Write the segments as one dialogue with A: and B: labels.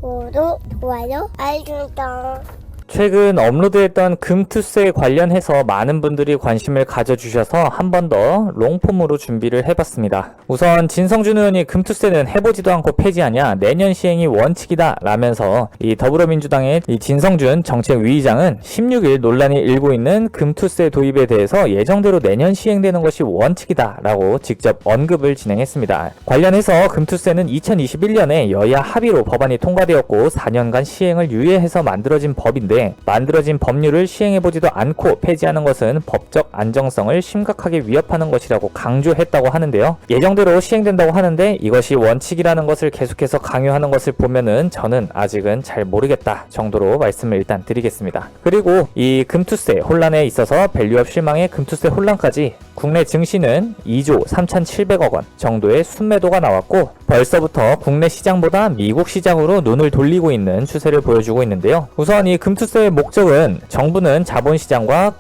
A: 구독, 좋아요, 알림 설정.
B: 최근 업로드했던 금투세 관련해서 많은 분들이 관심을 가져주셔서 한 번 더 롱폼으로 준비를 해봤습니다. 우선 진성준 의원이 금투세는 해보지도 않고 폐지하냐, 내년 시행이 원칙이다 라면서 이 더불어민주당의 이 진성준 정책위의장은 16일 논란이 일고 있는 금투세 도입에 대해서 예정대로 내년 시행되는 것이 원칙이다 라고 직접 언급을 진행했습니다. 관련해서 금투세는 2021년에 여야 합의로 법안이 통과되었고 4년간 시행을 유예해서 만들어진 법인데, 만들어진 법률을 시행해보지도 않고 폐지하는 것은 법적 안정성을 심각하게 위협하는 것이라고 강조했다고 하는데요. 예정대로 시행된다고 하는데 이것이 원칙이라는 것을 계속해서 강요하는 것을 보면은 저는 아직은 잘 모르겠다 정도로 말씀을 일단 드리겠습니다. 그리고 이 금투세 혼란에 있어서 밸류업 실망의 금투세 혼란까지 국내 증시는 2조 3,700억 원 정도의 순매도가 나왔고 벌써부터 국내 시장보다 미국 시장으로 눈을 돌리고 있는 추세를 보여주고 있는데요. 우선 이 금투세의 목적은 정부는 자본시장과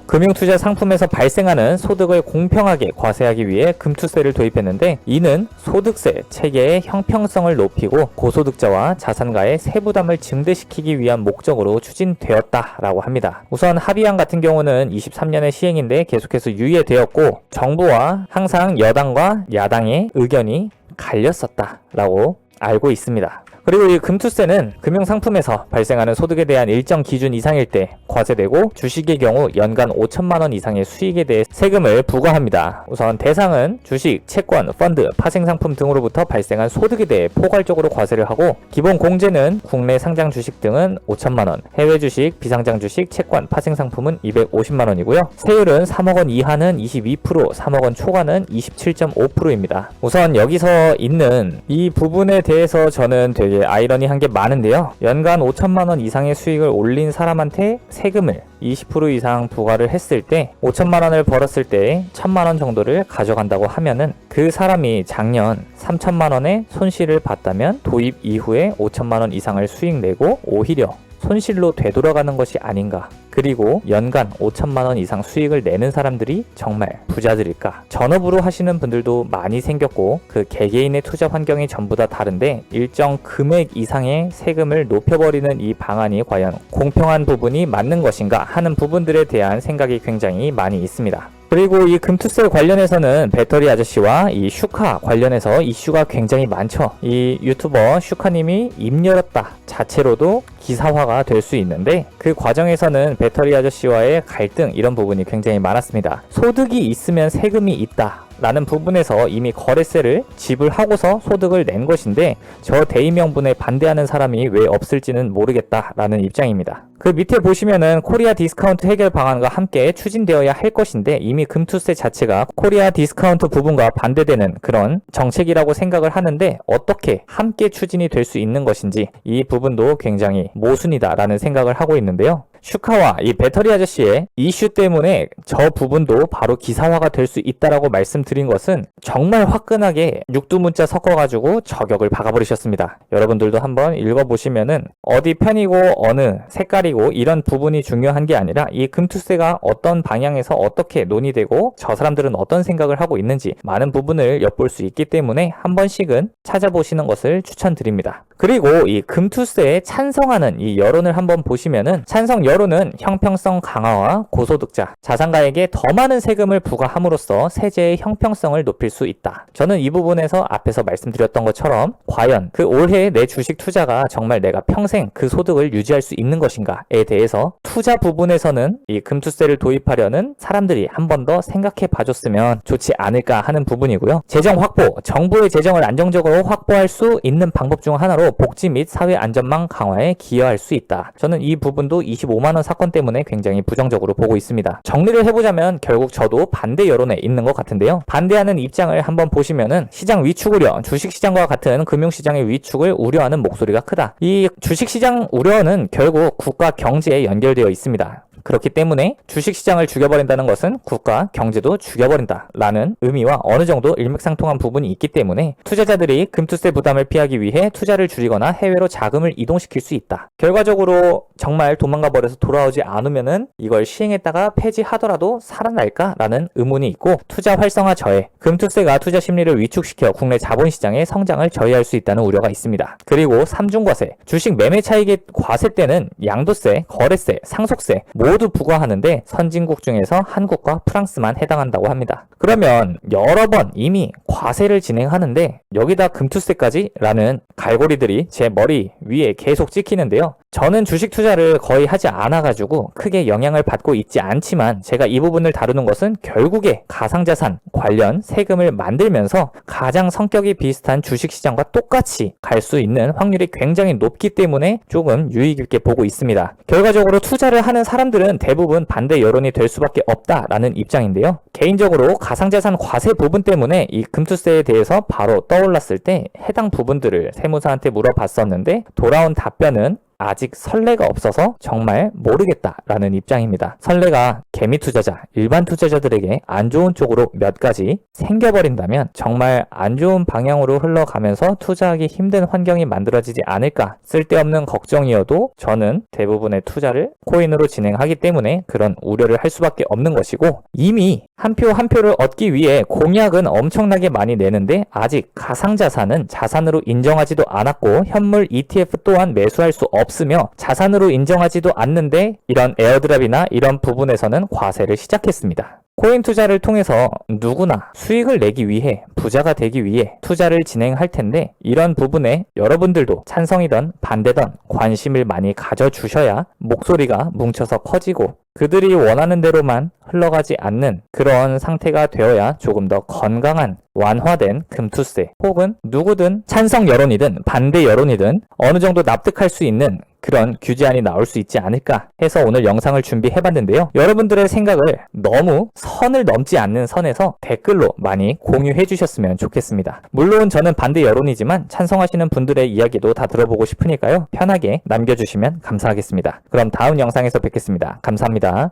B: 금융투자 상품에서 발생하는 소득을 공평하게 과세하기 위해 금투세를 도입했는데, 이는 소득세 체계의 형평성을 높이고 고소득자와 자산가의 세부담을 증대시키기 위한 목적으로 추진되었다라고 합니다. 우선 합의안 같은 경우는 23년에 시행인데 계속해서 유예되었고 정부와 항상 여당과 야당의 의견이 갈렸었다라고 알고 있습니다. 그리고 이 금투세는 금융상품에서 발생하는 소득에 대한 일정 기준 이상일 때 과세되고, 주식의 경우 연간 5천만 원 이상의 수익에 대해 세금을 부과합니다. 우선 대상은 주식, 채권, 펀드, 파생상품 등으로부터 발생한 소득에 대해 포괄적으로 과세를 하고, 기본 공제는 국내 상장 주식 등은 5천만 원, 해외 주식, 비상장 주식, 채권, 파생상품은 250만 원이고요. 세율은 3억 원 이하는 22%, 3억 원 초과는 27.5%입니다. 우선 여기서 있는 이 부분에 대해서 저는 되게 아이러니한 게 많은데요. 연간 5천만 원 이상의 수익을 올린 사람한테 세금을 20% 이상 부과를 했을 때 5천만 원을 벌었을 때 1천만 원 정도를 가져간다고 하면은 그 사람이 작년 3천만 원의 손실을 봤다면 도입 이후에 5천만 원 이상을 수익 내고 오히려 손실로 되돌아가는 것이 아닌가. 그리고 연간 5천만 원 이상 수익을 내는 사람들이 정말 부자들일까? 전업으로 하시는 분들도 많이 생겼고 그 개개인의 투자 환경이 전부 다 다른데 일정 금액 이상의 세금을 높여버리는 이 방안이 과연 공평한 부분이 맞는 것인가 하는 부분들에 대한 생각이 굉장히 많이 있습니다. 그리고 이 금투세 관련해서는 배터리 아저씨와 이 슈카 관련해서 이슈가 굉장히 많죠. 이 유튜버 슈카님이 입 열었다 자체로도 기사화가 될 수 있는데, 그 과정에서는 배터리 아저씨와의 갈등 이런 부분이 굉장히 많았습니다. 소득이 있으면 세금이 있다 라는 부분에서 이미 거래세를 지불하고서 소득을 낸 것인데, 저 대의명분에 반대하는 사람이 왜 없을지는 모르겠다라는 입장입니다. 그 밑에 보시면은 코리아 디스카운트 해결 방안과 함께 추진되어야 할 것인데, 이미 금투세 자체가 코리아 디스카운트 부분과 반대되는 그런 정책이라고 생각을 하는데 어떻게 함께 추진이 될 수 있는 것인지 이 부분도 굉장히 모순이다라는 생각을 하고 있는데요. 슈카와 이 배터리 아저씨의 이슈 때문에 저 부분도 바로 기사화가 될 수 있다라고 말씀드린 것은 정말 화끈하게 육두문자 섞어가지고 저격을 박아버리셨습니다. 여러분들도 한번 읽어보시면은 어디 편이고 어느 색깔이고 이런 부분이 중요한 게 아니라 이 금투세가 어떤 방향에서 어떻게 논의되고 저 사람들은 어떤 생각을 하고 있는지 많은 부분을 엿볼 수 있기 때문에 한 번씩은 찾아보시는 것을 추천드립니다. 그리고 이 금투세에 찬성하는 이 여론을 한번 보시면은 찬성 여론은 형평성 강화와 고소득자, 자산가에게 더 많은 세금을 부과함으로써 세제의 형평성을 높일 수 있다. 저는 이 부분에서 앞에서 말씀드렸던 것처럼 과연 그 올해 내 주식 투자가 정말 내가 평생 그 소득을 유지할 수 있는 것인가에 대해서 투자 부분에서는 이 금투세를 도입하려는 사람들이 한 번 더 생각해 봐줬으면 좋지 않을까 하는 부분이고요. 재정 확보, 정부의 재정을 안정적으로 확보할 수 있는 방법 중 하나로 복지 및 사회 안전망 강화에 기여할 수 있다. 저는 이 부분도 25만 원 사건 때문에 굉장히 부정적으로 보고 있습니다. 정리를 해보자면 결국 저도 반대 여론에 있는 것 같은데요. 반대하는 입장을 한번 보시면은 시장 위축 우려, 주식시장과 같은 금융시장의 위축을 우려하는 목소리가 크다. 이 주식시장 우려는 결국 국가 경제에 연결되어 있습니다. 그렇기 때문에 주식시장을 죽여버린다는 것은 국가 경제도 죽여버린다 라는 의미와 어느 정도 일맥상통한 부분이 있기 때문에 투자자들이 금투세 부담을 피하기 위해 투자를 줄이거나 해외로 자금을 이동시킬 수 있다. 결과적으로 정말 도망가 버려서 돌아오지 않으면은 이걸 시행했다가 폐지하더라도 살아날까? 라는 의문이 있고, 투자 활성화 저해, 금투세가 투자 심리를 위축시켜 국내 자본시장의 성장을 저해할 수 있다는 우려가 있습니다. 그리고 삼중과세, 주식 매매 차익의 과세 때는 양도세, 거래세, 상속세 모두 부과하는데 선진국 중에서 한국과 프랑스만 해당한다고 합니다. 그러면 여러 번 이미 과세를 진행하는데 여기다 금투세까지? 라는 갈고리들이 제 머리 위에 계속 찍히는데요. 저는 주식 투자를 거의 하지 않아가지고 크게 영향을 받고 있지 않지만, 제가 이 부분을 다루는 것은 결국에 가상자산 관련 세금을 만들면서 가장 성격이 비슷한 주식시장과 똑같이 갈 수 있는 확률이 굉장히 높기 때문에 조금 유익 있게 보고 있습니다. 결과적으로 투자를 하는 사람들은 대부분 반대 여론이 될 수밖에 없다라는 입장인데요. 개인적으로 가상자산 과세 부분 때문에 이 금투세에 대해서 바로 떠올랐을 때 해당 부분들을 세무사한테 물어봤었는데 돌아온 답변은 아직 선례가 없어서 정말 모르겠다라는 입장입니다. 선례가 개미 투자자, 일반 투자자들에게 안 좋은 쪽으로 몇 가지 생겨버린다면 정말 안 좋은 방향으로 흘러가면서 투자하기 힘든 환경이 만들어지지 않을까, 쓸데없는 걱정이어도 저는 대부분의 투자를 코인으로 진행하기 때문에 그런 우려를 할 수밖에 없는 것이고, 이미 한 표 한 표를 얻기 위해 공약은 엄청나게 많이 내는데 아직 가상자산은 자산으로 인정하지도 않았고 현물 ETF 또한 매수할 수 없으며 자산으로 인정하지도 않는데 이런 에어드랍이나 이런 부분에서는 과세를 시작했습니다. 코인 투자를 통해서 누구나 수익을 내기 위해, 부자가 되기 위해 투자를 진행할 텐데 이런 부분에 여러분들도 찬성이든 반대든 관심을 많이 가져주셔야 목소리가 뭉쳐서 커지고 그들이 원하는 대로만 흘러가지 않는 그런 상태가 되어야 조금 더 건강한 완화된 금투세, 혹은 누구든 찬성 여론이든 반대 여론이든 어느 정도 납득할 수 있는 그런 규제안이 나올 수 있지 않을까 해서 오늘 영상을 준비해봤는데요. 여러분들의 생각을 너무 선을 넘지 않는 선에서 댓글로 많이 공유해 주셨으면 좋겠습니다. 물론 저는 반대 여론이지만 찬성하시는 분들의 이야기도 다 들어보고 싶으니까요. 편하게 남겨주시면 감사하겠습니다. 그럼 다음 영상에서 뵙겠습니다. 감사합니다.